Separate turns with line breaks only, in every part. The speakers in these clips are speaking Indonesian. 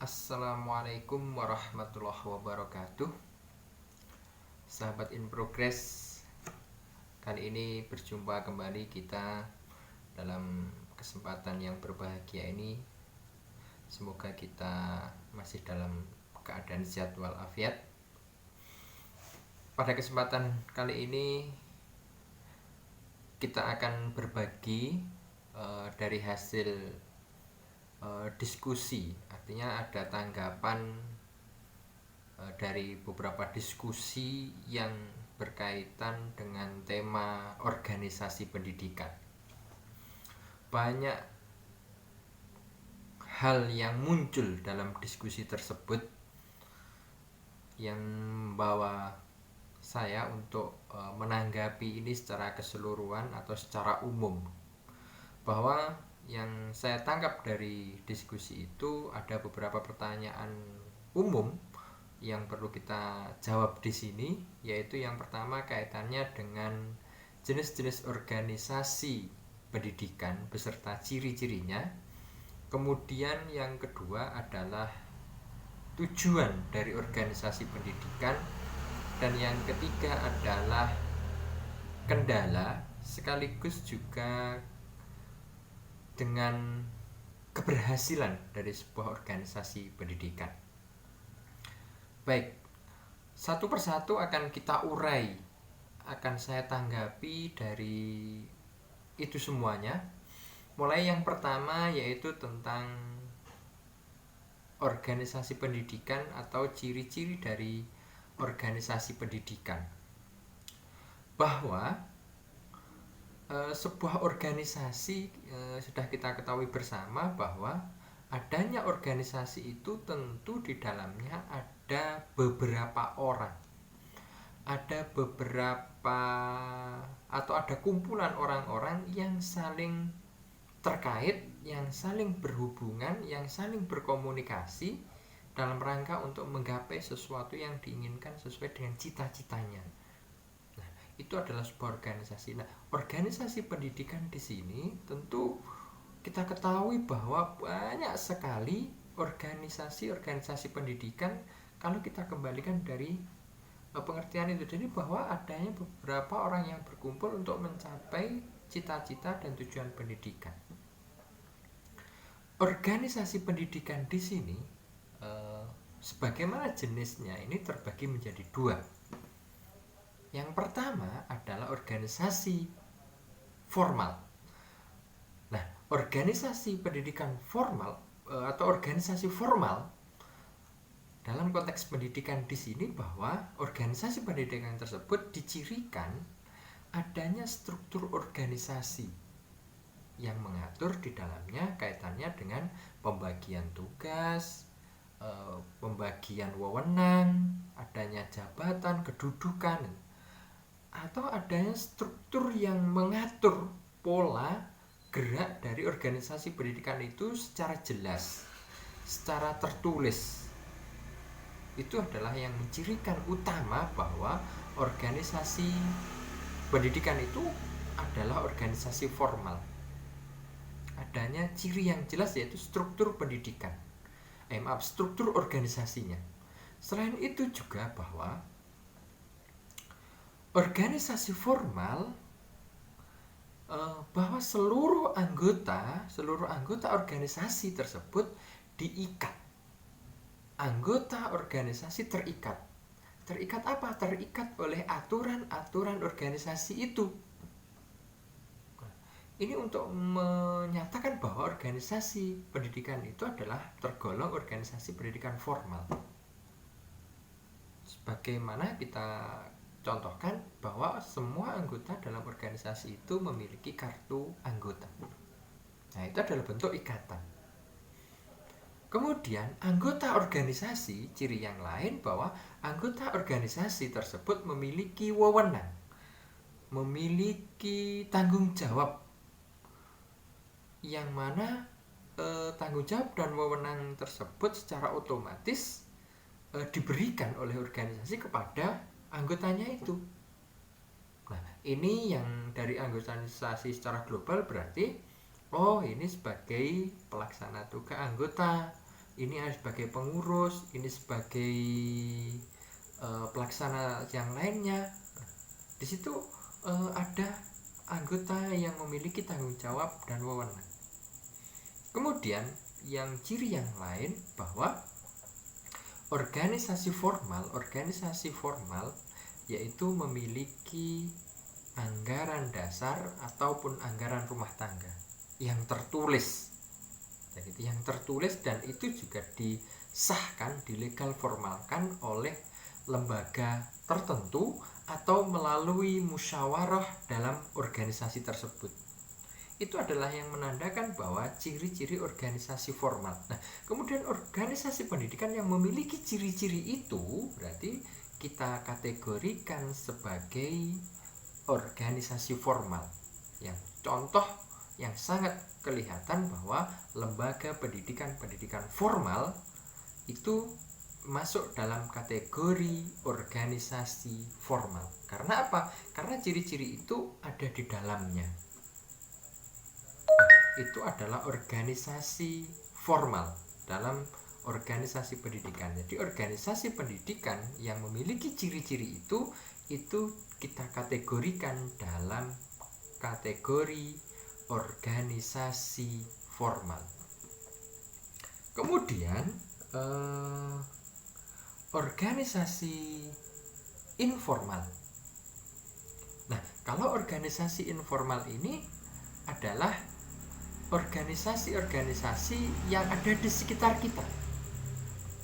Assalamualaikum warahmatullahi wabarakatuh. Sahabat in progress, kali ini berjumpa kembali kita dalam kesempatan yang berbahagia ini. Semoga kita masih dalam keadaan sehat walafiat. Pada kesempatan kali ini kita akan berbagi dari hasil diskusi. Artinya ada tanggapan dari beberapa diskusi yang berkaitan dengan tema organisasi pendidikan. Banyak hal yang muncul dalam diskusi tersebut yang membawa saya untuk menanggapi ini secara keseluruhan atau secara umum, bahwa yang saya tangkap dari diskusi itu ada beberapa pertanyaan umum yang perlu kita jawab di sini, yaitu yang pertama kaitannya dengan jenis-jenis organisasi pendidikan beserta ciri-cirinya. Kemudian yang kedua adalah tujuan dari organisasi pendidikan, dan yang ketiga adalah kendala sekaligus juga dengan keberhasilan dari sebuah organisasi pendidikan. Baik, satu persatu akan kita urai, akan saya tanggapi dari itu semuanya. Mulai yang pertama yaitu tentang organisasi pendidikan atau ciri-ciri dari organisasi pendidikan. Bahwa sebuah organisasi sudah kita ketahui bersama bahwa adanya organisasi itu tentu di dalamnya ada beberapa orang, ada beberapa atau ada kumpulan orang-orang yang saling terkait, yang saling berhubungan, yang saling berkomunikasi dalam rangka untuk menggapai sesuatu yang diinginkan sesuai dengan cita-citanya. Nah, itu adalah sebuah organisasi. Nah, organisasi pendidikan di sini tentu kita ketahui bahwa banyak sekali organisasi pendidikan kalau kita kembalikan dari pengertian itu, jadi bahwa adanya beberapa orang yang berkumpul untuk mencapai cita-cita dan tujuan pendidikan. Organisasi pendidikan di sini sebagaimana jenisnya ini terbagi menjadi dua. Yang pertama adalah organisasi formal. Nah, organisasi pendidikan formal atau organisasi formal dalam konteks pendidikan di sini, bahwa organisasi pendidikan tersebut dicirikan adanya struktur organisasi yang mengatur di dalamnya kaitannya dengan pembagian tugas, pembagian wewenang, adanya jabatan, kedudukan, atau adanya struktur yang mengatur pola gerak dari organisasi pendidikan itu secara jelas, secara tertulis. Itu adalah yang mencirikan utama bahwa organisasi pendidikan itu adalah organisasi formal. Adanya ciri yang jelas yaitu struktur pendidikan. Struktur organisasinya. Selain itu juga bahwa organisasi formal, bahwa seluruh anggota organisasi tersebut diikat. Anggota organisasi terikat. Terikat apa? Terikat oleh aturan-aturan organisasi itu. Ini untuk menyatakan bahwa organisasi pendidikan itu adalah tergolong organisasi pendidikan formal. Sebagaimana kita contohkan bahwa semua anggota dalam organisasi itu memiliki kartu anggota. Nah, itu adalah bentuk ikatan. Kemudian anggota organisasi, ciri yang lain bahwa anggota organisasi tersebut memiliki wewenang, memiliki tanggung jawab, yang mana tanggung jawab dan wewenang tersebut secara otomatis diberikan oleh organisasi kepada anggotanya itu. Nah, ini yang dari organisasi secara global berarti ini sebagai pelaksana tugas anggota, ini sebagai pengurus, ini sebagai pelaksana yang lainnya. Di situ ada anggota yang memiliki tanggung jawab dan wewenang. Kemudian yang ciri yang lain bahwa organisasi formal yaitu memiliki anggaran dasar ataupun anggaran rumah tangga yang tertulis. Jadi yang tertulis dan itu juga disahkan, dilegal formalkan oleh lembaga tertentu atau melalui musyawarah dalam organisasi tersebut. Itu adalah yang menandakan bahwa ciri-ciri organisasi formal. Nah, kemudian organisasi pendidikan yang memiliki ciri-ciri itu berarti kita kategorikan sebagai organisasi formal. Yang contoh yang sangat kelihatan bahwa lembaga pendidikan formal itu masuk dalam kategori organisasi formal. Karena apa? Karena ciri-ciri itu ada di dalamnya. Itu adalah organisasi formal dalam organisasi pendidikan. Jadi organisasi pendidikan yang memiliki ciri-ciri itu kita kategorikan dalam kategori organisasi formal. Kemudian organisasi informal. Nah, kalau organisasi informal ini adalah organisasi-organisasi yang ada di sekitar kita,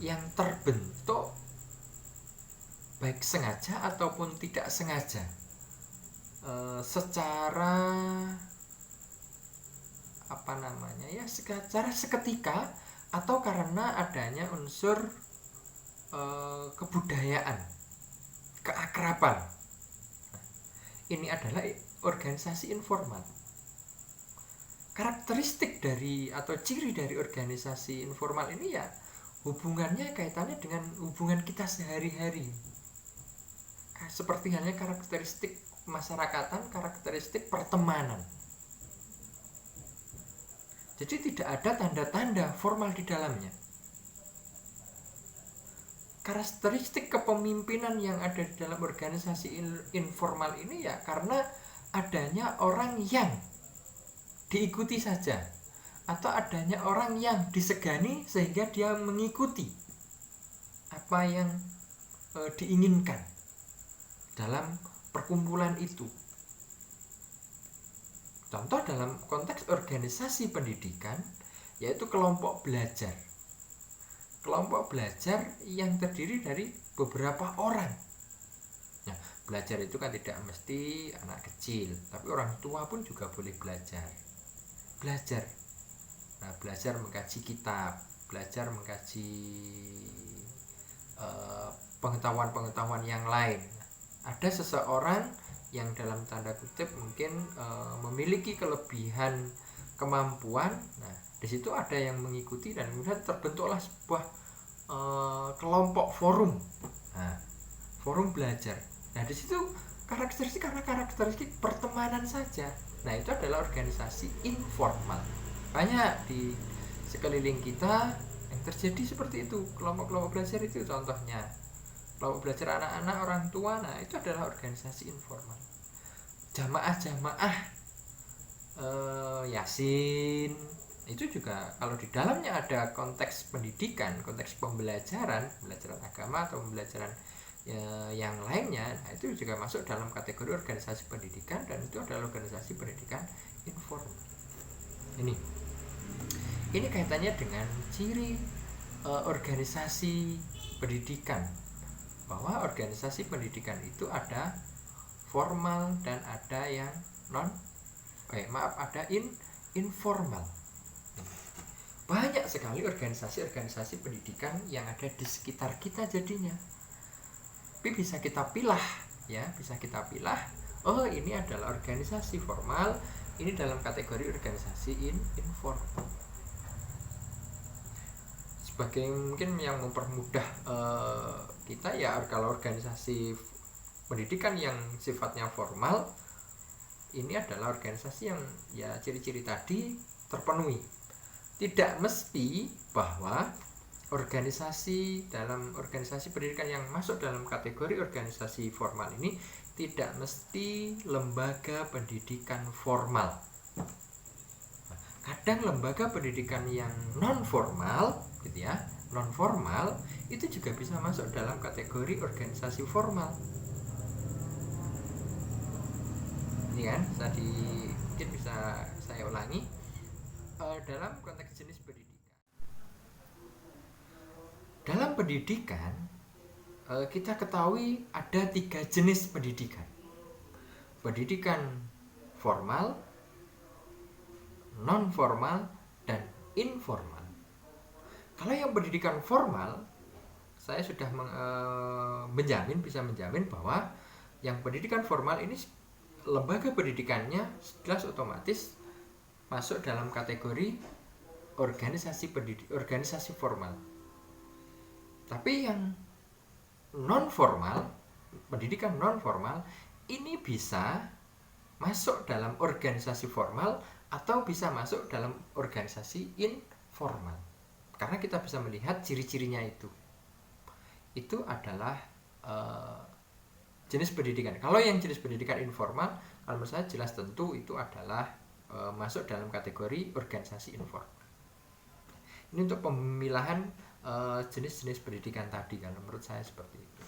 yang terbentuk baik sengaja ataupun tidak sengaja, secara secara seketika atau karena adanya unsur kebudayaan, keakraban. Ini adalah organisasi informal. Karakteristik dari atau ciri dari organisasi informal ini ya hubungannya kaitannya dengan hubungan kita sehari-hari. Seperti halnya karakteristik masyarakatan, karakteristik pertemanan. Jadi tidak ada tanda-tanda formal di dalamnya. Karakteristik kepemimpinan yang ada di dalam organisasi informal ini ya karena adanya orang yang diikuti saja atau adanya orang yang disegani sehingga dia mengikuti apa yang diinginkan dalam perkumpulan itu. Contoh dalam konteks organisasi pendidikan yaitu kelompok belajar. Kelompok belajar yang terdiri dari beberapa orang. Nah, belajar itu kan tidak mesti anak kecil, tapi orang tua pun juga boleh belajar. Nah, belajar mengkaji kitab, belajar mengkaji pengetahuan-pengetahuan yang lain. Ada seseorang yang dalam tanda kutip mungkin memiliki kelebihan kemampuan. Nah, di situ ada yang mengikuti dan kemudian terbentuklah sebuah kelompok forum. Nah, forum belajar. Nah, di situ karakteristik pertemanan saja. Nah, itu adalah organisasi informal. Banyak di sekeliling kita yang terjadi seperti itu. Kelompok-kelompok belajar itu contohnya. Kelompok belajar anak-anak, orang tua, nah itu adalah organisasi informal. Jamaah-jamaah Yasin itu juga kalau di dalamnya ada konteks pendidikan, konteks pembelajaran agama atau pembelajaran yang lainnya, nah itu juga masuk dalam kategori organisasi pendidikan dan itu adalah organisasi pendidikan informal. Ini kaitannya dengan ciri organisasi pendidikan, bahwa organisasi pendidikan itu ada formal dan ada yang ada informal. Banyak sekali organisasi pendidikan yang ada di sekitar kita jadinya. Tapi bisa kita pilah. Oh, ini adalah organisasi formal, ini dalam kategori organisasi informal. Sebagai mungkin yang mempermudah kita ya, kalau organisasi pendidikan yang sifatnya formal ini adalah organisasi yang ya ciri-ciri tadi terpenuhi. Tidak mesti bahwa dalam organisasi pendidikan yang masuk dalam kategori organisasi formal ini tidak mesti lembaga pendidikan formal. Kadang lembaga pendidikan yang non formal gitu ya, non formal itu juga bisa masuk dalam kategori organisasi formal. Ini kan mungkin bisa saya ulangi dalam konteks jenis pendidikan. Dalam pendidikan kita ketahui ada 3 jenis pendidikan. Pendidikan formal, non formal, dan informal. Kalau yang pendidikan formal, saya sudah bisa menjamin bahwa yang pendidikan formal ini lembaga pendidikannya jelas otomatis masuk dalam kategori organisasi formal. Tapi yang non formal, pendidikan non formal ini bisa masuk dalam organisasi formal atau bisa masuk dalam organisasi informal. Karena kita bisa melihat ciri-cirinya itu adalah jenis pendidikan. Kalau yang jenis pendidikan informal, kalau menurut saya jelas tentu itu adalah masuk dalam kategori organisasi informal. Ini untuk pemilahan jenis-jenis pendidikan tadi, kalau menurut saya seperti itu.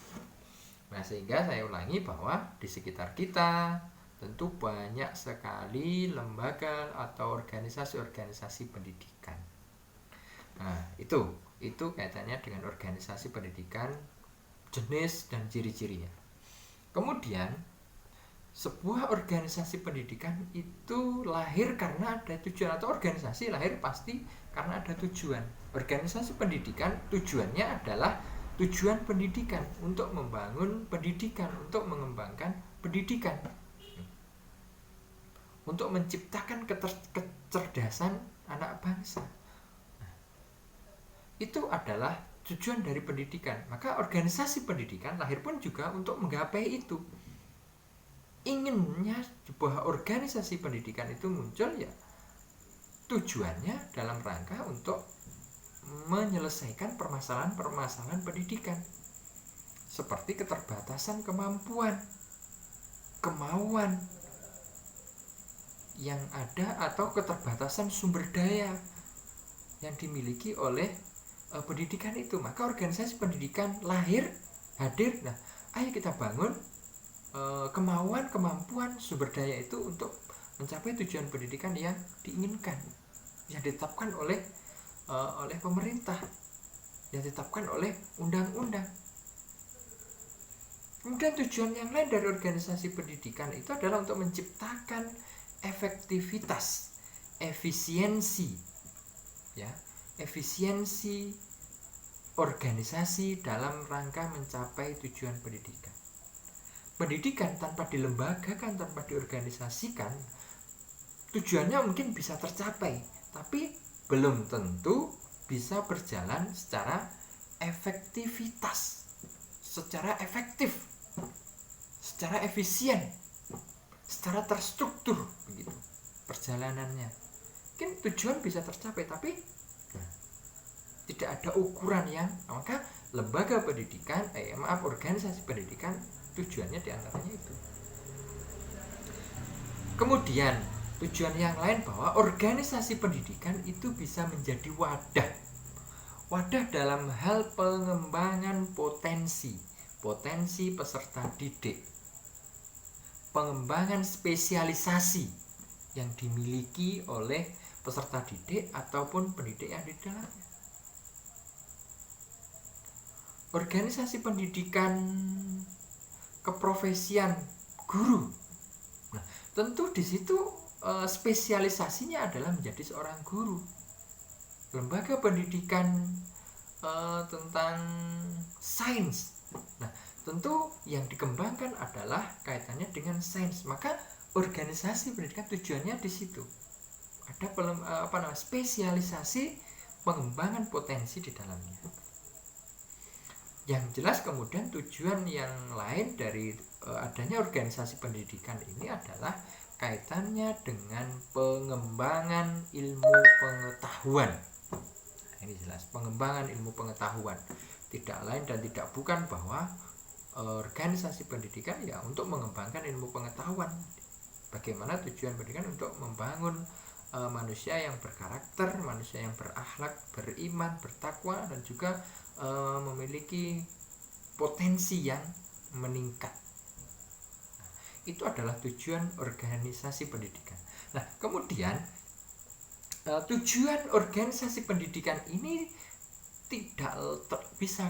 Nah, sehingga saya ulangi bahwa di sekitar kita tentu banyak sekali lembaga atau organisasi-organisasi pendidikan. Nah, itu kaitannya dengan organisasi pendidikan, jenis dan ciri-cirinya. Kemudian sebuah organisasi pendidikan itu lahir karena ada tujuan, atau organisasi lahir pasti karena ada tujuan. Organisasi pendidikan tujuannya adalah tujuan pendidikan, untuk membangun pendidikan, untuk mengembangkan pendidikan, untuk menciptakan kecerdasan anak bangsa. Itu adalah tujuan dari pendidikan. Maka organisasi pendidikan lahir pun juga untuk menggapai itu. Inginnya sebuah organisasi pendidikan itu muncul ya tujuannya dalam rangka untuk menyelesaikan permasalahan-permasalahan pendidikan, seperti keterbatasan kemampuan, kemauan yang ada, atau keterbatasan sumber daya yang dimiliki oleh pendidikan itu. Maka organisasi pendidikan hadir. Nah, ayo kita bangun kemauan, kemampuan, sumber daya itu untuk mencapai tujuan pendidikan yang diinginkan, yang ditetapkan oleh pemerintah, yang ditetapkan oleh undang-undang. Kemudian tujuan yang lain dari organisasi pendidikan itu adalah untuk menciptakan efektivitas, efisiensi organisasi dalam rangka mencapai tujuan pendidikan. Pendidikan tanpa dilembagakan, tanpa diorganisasikan, tujuannya mungkin bisa tercapai, tapi belum tentu bisa berjalan secara efektivitas, secara efektif, secara efisien, secara terstruktur begitu perjalanannya. Mungkin tujuan bisa tercapai, tapi tidak ada ukuran yang, maka lembaga pendidikan, organisasi pendidikan tujuannya diantaranya itu. Kemudian tujuan yang lain bahwa organisasi pendidikan itu bisa menjadi wadah dalam hal pengembangan potensi peserta didik, pengembangan spesialisasi yang dimiliki oleh peserta didik ataupun pendidik yang di dalamnya. Organisasi pendidikan keprofesian guru. Nah, tentu di situ spesialisasinya adalah menjadi seorang guru. Lembaga pendidikan tentang sains. Nah, tentu yang dikembangkan adalah kaitannya dengan sains. Maka organisasi pendidikan tujuannya di situ. Ada spesialisasi pengembangan potensi di dalamnya. Yang jelas kemudian tujuan yang lain dari adanya organisasi pendidikan ini adalah kaitannya dengan pengembangan ilmu pengetahuan. Ini ini jelas pengembangan ilmu pengetahuan, tidak lain dan tidak bukan bahwa organisasi pendidikan ya untuk mengembangkan ilmu pengetahuan. Bagaimana tujuan pendidikan? Untuk membangun manusia yang berkarakter, manusia yang berakhlak, beriman, bertakwa, dan juga memiliki potensi yang meningkat. Itu adalah tujuan organisasi pendidikan. Nah, kemudian tujuan organisasi pendidikan ini tidak bisa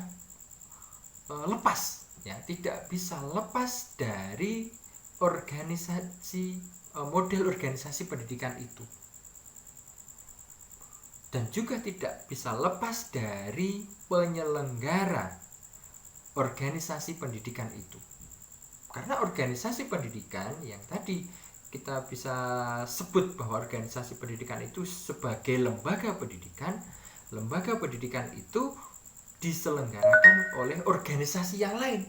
lepas, ya, tidak bisa lepas dari organisasi, model organisasi pendidikan itu, dan juga tidak bisa lepas dari penyelenggara organisasi pendidikan itu. Karena organisasi pendidikan yang tadi kita bisa sebut bahwa organisasi pendidikan itu sebagai lembaga pendidikan itu diselenggarakan oleh organisasi yang lain,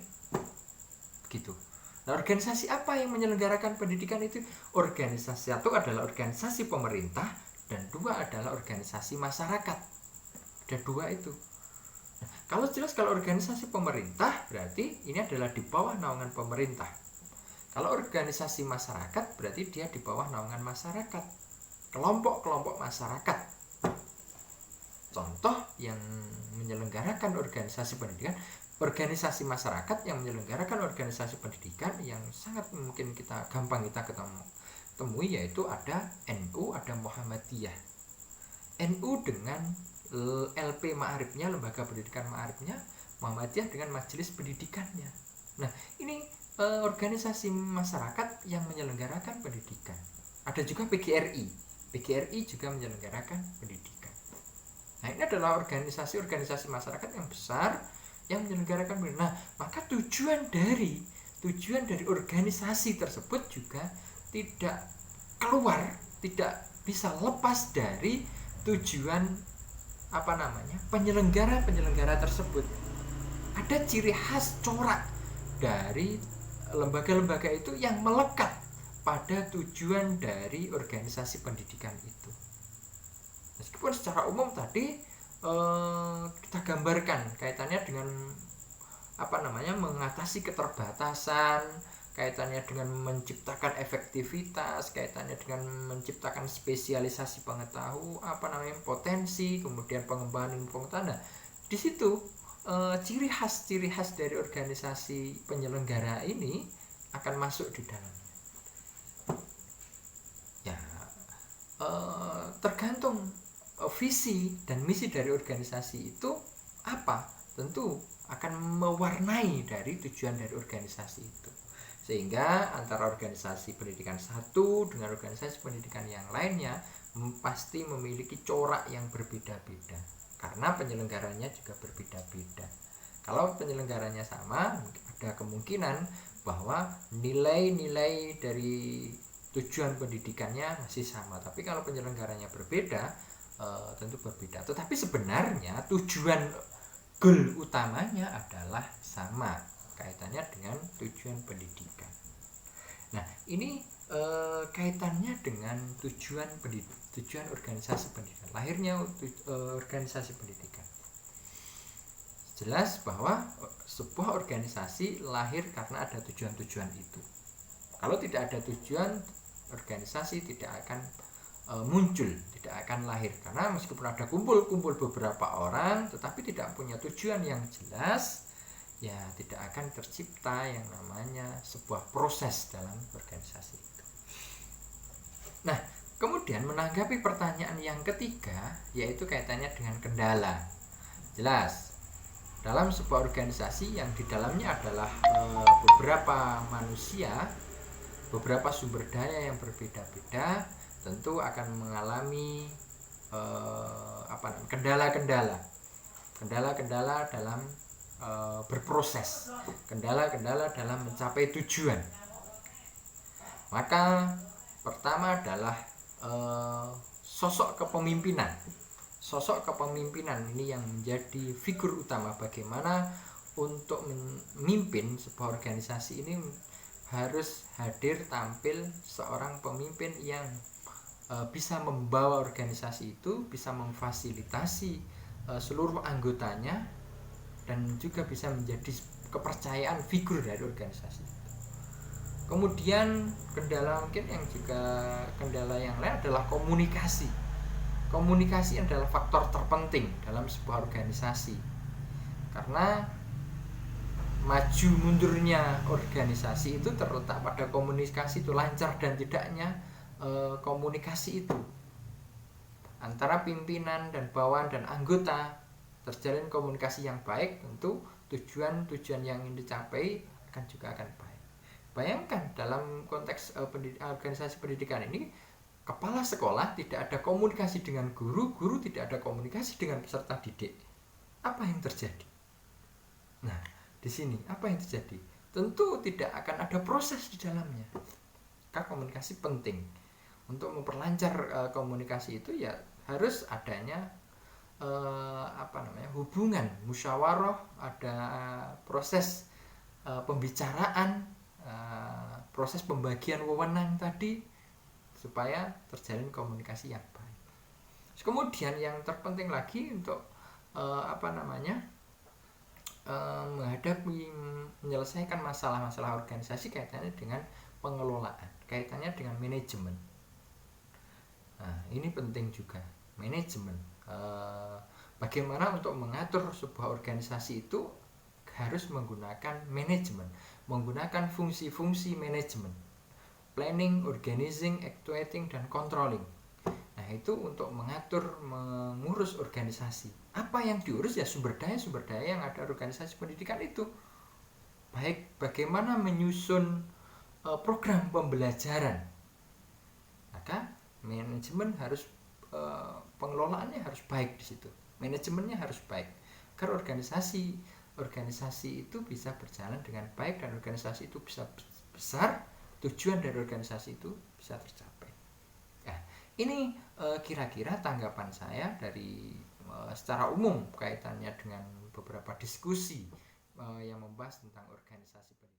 gitu. Nah, organisasi apa yang menyelenggarakan pendidikan itu? Organisasi satu adalah organisasi pemerintah, dan dua adalah organisasi masyarakat. Ada dua itu. Nah, kalau organisasi pemerintah berarti ini adalah di bawah naungan pemerintah. Kalau organisasi masyarakat berarti dia di bawah naungan masyarakat, kelompok-kelompok masyarakat. Contoh yang menyelenggarakan organisasi pendidikan, organisasi masyarakat yang menyelenggarakan organisasi pendidikan yang sangat mungkin gampang kita temui, yaitu ada NU, ada Muhammadiyah. NU dengan LP Ma'arifnya, lembaga pendidikan Ma'arifnya, Muhammadiyah dengan majelis pendidikannya. Nah, ini organisasi masyarakat yang menyelenggarakan pendidikan. Ada juga PGRI. PGRI juga menyelenggarakan pendidikan. Nah, ini adalah organisasi masyarakat yang besar yang menyelenggarakan pendidikan. Nah, maka tujuan dari organisasi tersebut juga tidak bisa lepas dari tujuan penyelenggara tersebut. Ada ciri khas corak dari lembaga-lembaga itu yang melekat pada tujuan dari organisasi pendidikan itu. Meskipun secara umum tadi kita gambarkan kaitannya dengan mengatasi keterbatasan, kaitannya dengan menciptakan efektivitas, kaitannya dengan menciptakan spesialisasi pengetahuan, potensi, kemudian pengembangan ilmu pengetahuan. Nah, di situ ciri khas dari organisasi penyelenggara ini akan masuk di dalamnya. Ya, tergantung visi dan misi dari organisasi itu apa, tentu akan mewarnai dari tujuan dari organisasi itu. Sehingga antara organisasi pendidikan satu dengan organisasi pendidikan yang lainnya pasti memiliki corak yang berbeda-beda, karena penyelenggaranya juga berbeda-beda. Kalau penyelenggaranya sama, ada kemungkinan bahwa nilai-nilai dari tujuan pendidikannya masih sama. Tapi kalau penyelenggaranya berbeda, tentu berbeda. Tetapi sebenarnya tujuan goal utamanya adalah sama, kaitannya dengan tujuan pendidikan. Nah, ini kaitannya dengan tujuan organisasi pendidikan, lahirnya organisasi pendidikan. Jelas bahwa sebuah organisasi lahir karena ada tujuan-tujuan itu. Kalau tidak ada tujuan, organisasi tidak akan muncul, tidak akan lahir. Karena meskipun ada kumpul beberapa orang, tetapi tidak punya tujuan yang jelas, ya tidak akan tercipta yang namanya sebuah proses dalam organisasi itu. Nah, kemudian menanggapi pertanyaan yang ketiga, yaitu kaitannya dengan kendala. Jelas, dalam sebuah organisasi yang di dalamnya adalah beberapa manusia, beberapa sumber daya yang berbeda-beda, tentu akan mengalami kendala-kendala dalam berproses, kendala-kendala dalam mencapai tujuan. Maka pertama adalah sosok kepemimpinan ini yang menjadi figur utama. Bagaimana untuk memimpin sebuah organisasi ini harus hadir tampil seorang pemimpin yang bisa membawa organisasi itu, bisa memfasilitasi seluruh anggotanya dan juga bisa menjadi kepercayaan figur dari organisasi. Kemudian kendala mungkin yang juga kendala yang lain adalah komunikasi. Komunikasi adalah faktor terpenting dalam sebuah organisasi, karena maju mundurnya organisasi itu terletak pada komunikasi itu, lancar dan tidaknya komunikasi itu antara pimpinan dan bawahan dan anggota terjalin komunikasi yang baik, tentu tujuan-tujuan yang ingin dicapai juga akan baik. Bayangkan dalam konteks organisasi pendidikan ini, kepala sekolah tidak ada komunikasi dengan guru, guru tidak ada komunikasi dengan peserta didik. Apa yang terjadi? Nah, di sini apa yang terjadi? Tentu tidak akan ada proses di dalamnya. Maka komunikasi penting. Untuk memperlancar komunikasi itu ya harus adanya hubungan musyawarah, ada proses pembicaraan, proses pembagian wewenang tadi, supaya terjalin komunikasi yang baik. Kemudian yang terpenting lagi untuk menghadapi menyelesaikan masalah-masalah organisasi kaitannya dengan pengelolaan, kaitannya dengan manajemen. Nah, ini penting juga, manajemen. Bagaimana untuk mengatur sebuah organisasi itu harus menggunakan manajemen, menggunakan fungsi-fungsi manajemen: planning, organizing, actuating, dan controlling. Nah, itu untuk mengatur, mengurus organisasi. Apa yang diurus ya sumber daya yang ada organisasi pendidikan itu. Baik bagaimana menyusun program pembelajaran, maka manajemen harus pengelolaannya harus baik di situ. Manajemennya harus baik agar organisasi itu bisa berjalan dengan baik dan organisasi itu bisa besar, tujuan dari organisasi itu bisa tercapai. Nah, ini kira-kira tanggapan saya dari secara umum kaitannya dengan beberapa diskusi yang membahas tentang organisasi pendidikan.